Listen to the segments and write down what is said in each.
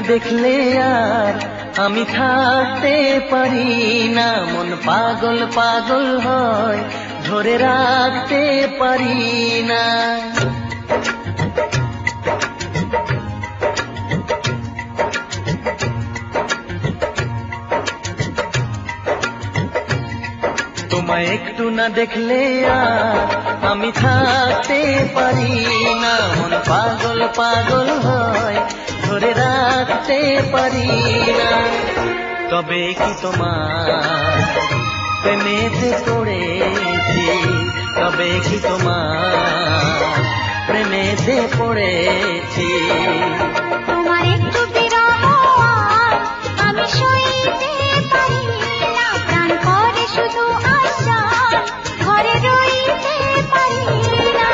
দেখলে আর আমি থাকতে পারি না, মন পাগল পাগল হয়, ধরে রাখতে পারি না। তোমায় একটু না দেখলে আর আমি থাকতে পারি না, মন পাগল পাগল হয়, ধরে রাখতে পারি না। তবে কি তোমার প্রেমেতে পড়েছি, তবে কি তোমার প্রেমেতে পড়েছি। তোমার একটু বিরহ আমি সইতে পারি না, প্রাণ করে শুধু আশা, ঘরে রইতে পারি না।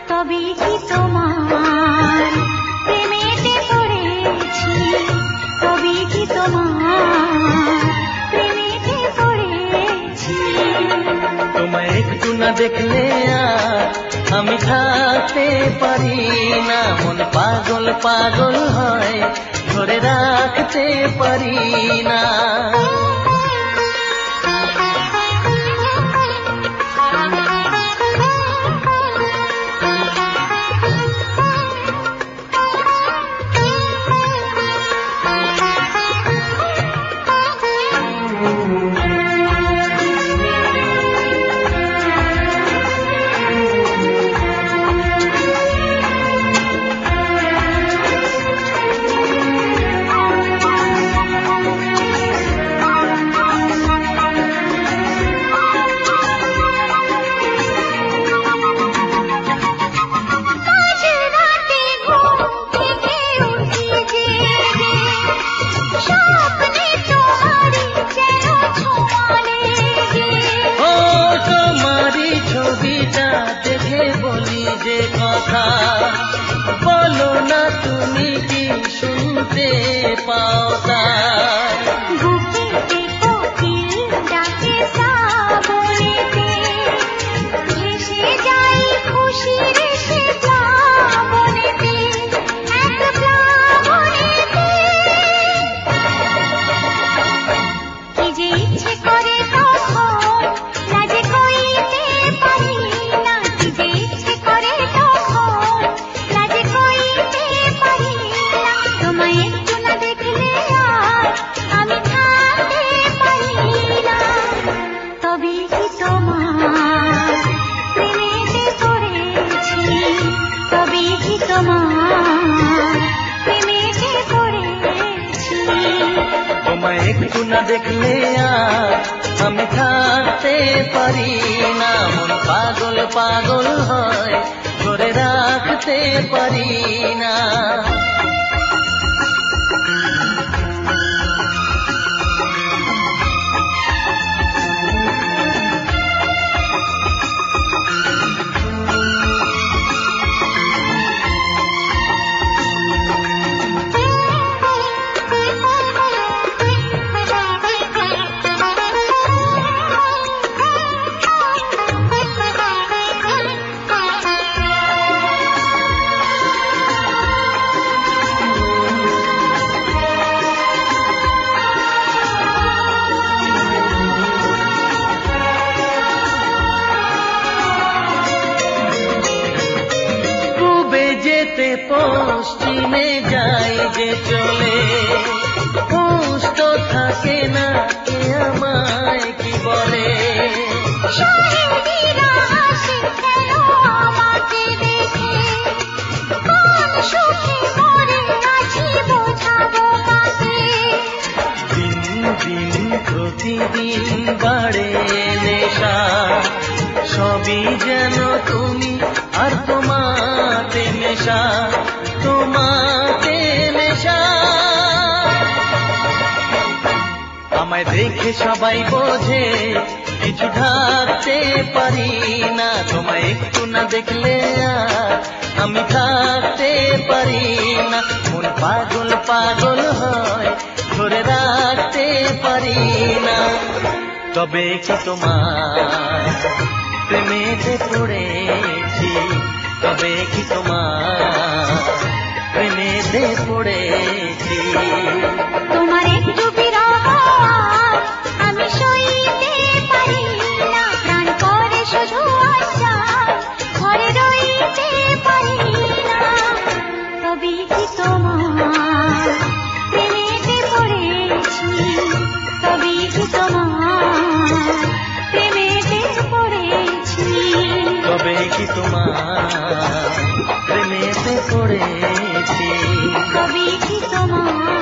তবে কি তোমার প্রেমেতে পড়েছি, তবে কি তোমার প্রেমেতে পড়েছি। তোমায় একটু না দেখলে আর আমি থাকতে পারি না, মন পাগল পাগল হয়, ধরে রাখতে পারি না। বলো না তুমি কি শুনতে পাও তা, বুকেতে কোকিল ডাকে শ্রাবণেতে, ভেসে যাই খুশির সে প্লাবনেতে, এক প্লাবনেতে। কি যে ইচ্ছে করে তখন লাজে কইতে পারি না, কি যে ইচ্ছে করে তখন লাজে কইতে পারি না। তোমায় একটু না দেখলে আর আমি থাকতে পারি না। তবে কি তোমার প্রেমেতে পড়েছি, তবে কি তোমার প্রেমেতে পড়েছি। তোমায় একটু না দেখলে আর আমি থাকতে পারি না, মন পাগল পাগল হয়, ধরে রাখতে পারি না। পশ্চিমে যাই যে চলে, হুঁশ তো থাকে না, কে আমায় কি বলে। শাহেদিরা হাসে কেন আমাকে দেখে, কোন সুখে মরে আছি বোঝাবো কাকে। দিন দিন প্রতিদিন বাড়ে নেশা, সবই যেন তুমি আর তোমাতে নেশা, তোমাতে নেশা। আমায় দেখে সবাই বোঝে কিছু ঢাকতে পারি না, তোমায় একটু না দেখলে আর আমি থাকতে পারি না, মন পাগল পাগল হয়, ধরে রাখতে পারি না। তবে কি তোমার প্রেমেতে পড়েছি, তবে কি তোমার প্রেমে প্রেমেতে পড়েছি। তোমার একটু বিরহ আমি সইতে পারি না, প্রাণ করে শুধু আশা ঘরে রইতে পারি না। তবে কি তোমার প্রেমেতে পড়েছি, তবে কি তোমার প্রেমেতে পড়েছি, তবে কি তোমার প্রেমেতে পড়েছি, তবে কি তোমার